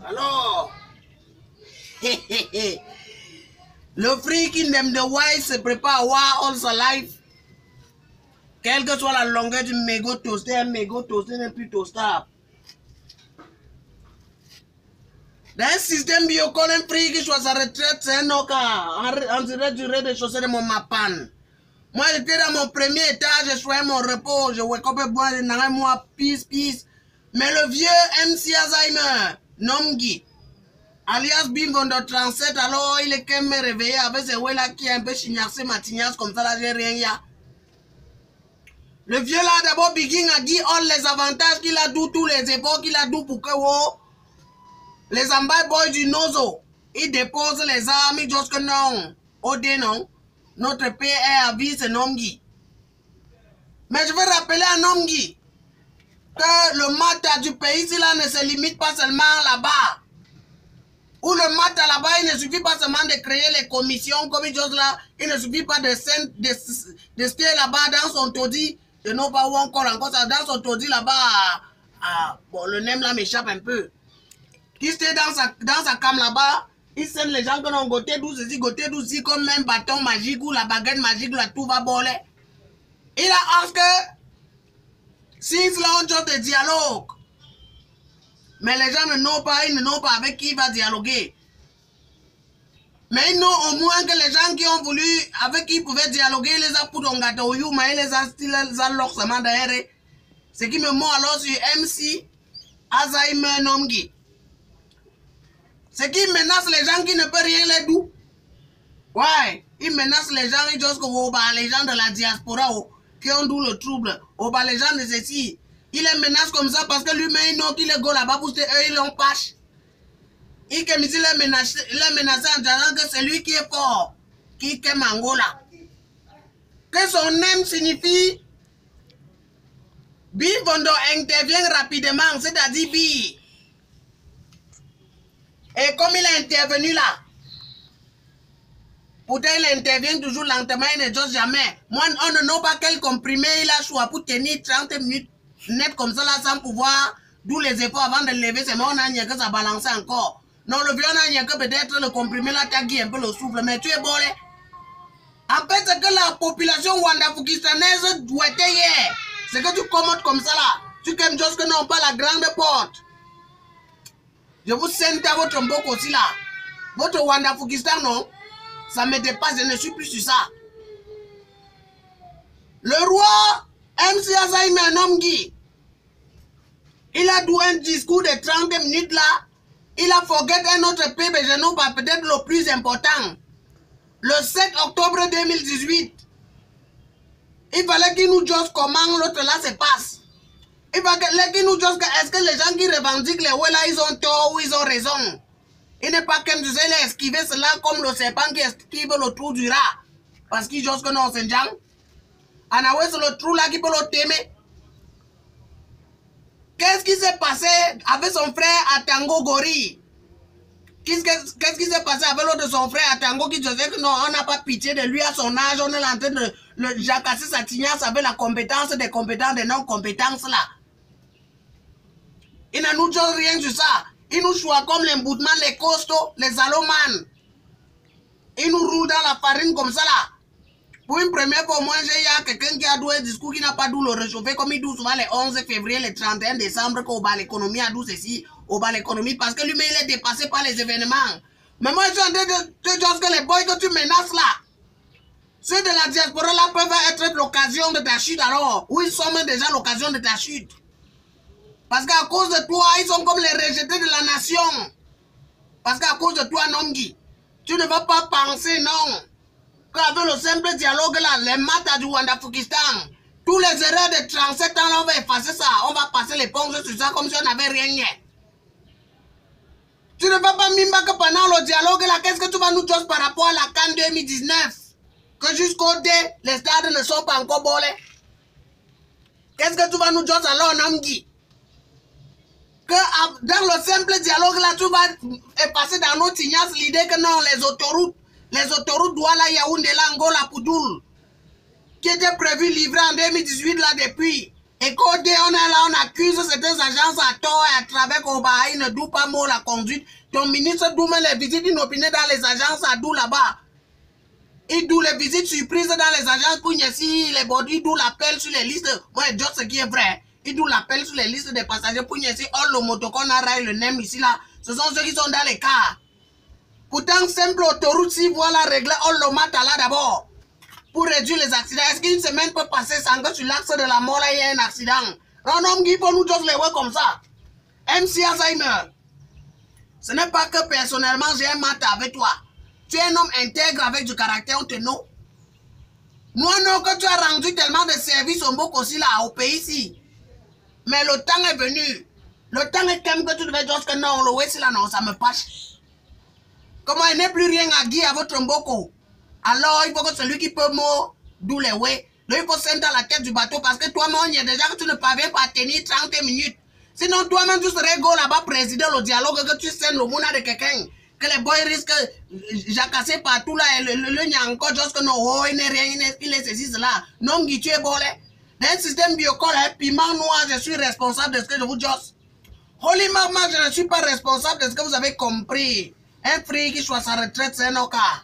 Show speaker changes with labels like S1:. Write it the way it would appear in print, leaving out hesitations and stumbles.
S1: Alors, le freak in them the wise se prépare à voir all sa life. Quelle que soit la longueur du mégot toasté n'est plus toastable. Dans un système biocol, un freak qui soit sa retraite, c'est un oka. On dirait du rez-de-chaussée de mon mapan. Moi, j'étais dans mon premier étage, je choisais mon repos, je wake up et bois, je n'avais moi, peace. Mais le vieux MC Alzheimer, Nomgi, alias Bimbondo 37, alors il est quand même réveillé avec ses ouées là qui est un peu chignassé, matignasse, comme ça là, j'ai rien ya. Le vieux là, d'abord, Bigging a dit all les avantages qu'il a d'où, tous les efforts qu'il a d'où pour que les ambaye boys du Nozo, ils déposent les armes, ils disent que non, OD non. Notre pays est à vie, c'est Nomgi. Mais je veux rappeler à Nomgi que le mat du pays, là, ne se limite pas seulement là-bas. Ou le mat là-bas, il ne suffit pas seulement de créer les commissions comme ils disent là. Il ne suffit pas de stay là-bas dans son taudis. Je ne sais pas où encore ça. Dans son taudis là-bas. Bon, le nom là m'échappe un peu. Qui stay dans sa cam là-bas. Il sent les gens qui ont goûté douce, comme un bâton magique ou la baguette magique, là, tout va boler. Il a hâte que, since là, on a des dialogues. Mais les gens ne n'ont pas, ils ne n'ont pas avec qui il va dialoguer. Mais ils n'ont au moins que les gens qui ont voulu, avec qui ils pouvaient dialoguer, ils les a pour ton gâteau, mais ils les a stylé, les a lorsement derrière. Ce qui me montre alors sur MC Alzheimer Nomgi. Ce qui menace les gens qui ne peuvent rien les doux. Ouais, il menace les gens, ils disent que les gens de la diaspora qui ont d'où le trouble. Les gens de ceci. Il les menace comme ça parce que lui-même, il n'a qu'il est go là-bas pour eux, ils l'ont pâche. Il les menace en disant que c'est lui qui est fort, qui est Angola. Que son nom signifie Bimbondo intervient rapidement, c'est-à-dire Bi. Et comme il est intervenu là, pourtant il intervient toujours lentement, il ne dose jamais. Moi, on ne sait pas quel comprimé il a choisi pour tenir 30 minutes net comme ça là sans pouvoir, d'où les efforts avant de lever, c'est moi on a que ça balance encore. Non, le vieux on a que peut-être le comprimé là t'a un peu le souffle, mais tu es bon là. En fait, c'est que la population wandafukistanaise doit être hier. C'est que tu commandes comme ça là. Tu aimes juste que non pas la grande porte. Je vous sente à votre mbok aussi là. Votre Wandafukistan, non? Ça me dépasse, je ne suis plus sur ça. Le roi MC Alzheimer Nomgi, il a doué un discours de 30 minutes là. Il a forget un autre pays, mais je ne sais pas, peut-être le plus important. Le 7 octobre 2018, il fallait qu'il nous dise comment l'autre là se passe. Il fallait qu'il nous dise est-ce que les gens qui revendiquent les ouais là, ils ont tort ou ils ont raison. Il n'est pas comme tu sais, il a esquivé cela comme le serpent qui esquive le trou du rat. Parce qu'il dit que non, c'est un gens. Anawé, c'est le trou là qui peut le témer. Qu'est-ce qui s'est passé avec son frère à Tango Gori? Qu'est-ce qui s'est passé avec l'autre de son frère à Tango qui disait que non, on n'a pas pitié de lui à son âge, on est en train de le jacasser sa tignasse avec la compétence des compétences, des non-compétences là. Il ne nous dit rien sur ça. Il nous choisit comme les boutman, les costauds, les allomanes. Il nous roule dans la farine comme ça là. Pour une première fois, moi, il y a quelqu'un qui a doué un discours qui n'a pas dû le réchauffer comme il dit souvent les 11 février, les 31 décembre, qu'au bas l'économie a dû ceci, au bas l'économie, parce que lui-même, il est dépassé par les événements. Mais moi, je suis en train de te dire que les boys que tu menaces là, ceux de la diaspora là peuvent être l'occasion de ta chute alors. Ou ils sont même déjà l'occasion de ta chute. Parce qu'à cause de toi, ils sont comme les rejetés de la nation. Parce qu'à cause de toi, Nomgi, tu ne vas pas penser, non. Qu'avec le simple dialogue là, les matas du Wandafukistan, tous les erreurs de 37 ans, là, on va effacer ça. On va passer l'éponge sur ça comme si on n'avait rien eu. Tu ne vas pas mimba que pendant le dialogue là, qu'est-ce que tu vas nous dire par rapport à la CAN 2019? Que jusqu'au dé, les stades ne sont pas encore bolés. Qu'est-ce que tu vas nous dire alors, Nomgi? Que dans le simple dialogue là, tu vas effacer dans nos tignasses l'idée que non, les autoroutes Douala, Yaoundé, Angola, Poudoul, qui étaient prévues livrer en 2018 là depuis. Et quand on est là, on accuse certaines agences à tort et à travers Koba, ils ne douent pas mot la conduite. Ton ministre doit les visites inopinées dans les agences à Dou là-bas. Il doit les visites surprises dans les agences pour si les body, il doit l'appel sur les listes. Moi, je dis ce qui est vrai. Il doit l'appel sur les listes des passagers pour si all le moto qu'on a rail le NEM ici là. Ce sont ceux qui sont dans les cars. Pourtant, simple autoroute, si voilà régler all le mat là d'abord. Pour réduire les accidents. Est-ce qu'une semaine peut passer sans que sur l'axe de la mort, là, il y ait un accident? Un homme qui peut nous juste les voir comme ça. MC Alzheimer. Ce n'est pas que personnellement, j'ai un mat avec toi. Tu es un homme intègre avec du caractère, on te nomme. Moi, non, que tu as rendu tellement de services au Mboko aussi là, au pays ici. Mais le temps est venu. Le temps est quand même que tu devais dire que non, le West là, non, ça me passe. Comment il n'est plus rien à dire à votre Mboko? Alors, il faut que celui qui peut mot, d'où les way, il faut sentir à la tête du bateau parce que toi-même, il y a déjà que tu ne parviens pas à tenir 30 minutes. Sinon, toi-même, tu serais go là-bas présider le dialogue, que tu sènes le monde de quelqu'un. Que les boys risquent jacasser partout là, et le n'y a encore juste que non, oh, il n'est rien, il est ceci, cela. Non, tu es bolé. Dans un système biocol, piment noir, je suis responsable de ce que je vous dis. Holy Mama, je ne suis pas responsable de ce que vous avez compris. Un frère qui choisit sa retraite, c'est un cas.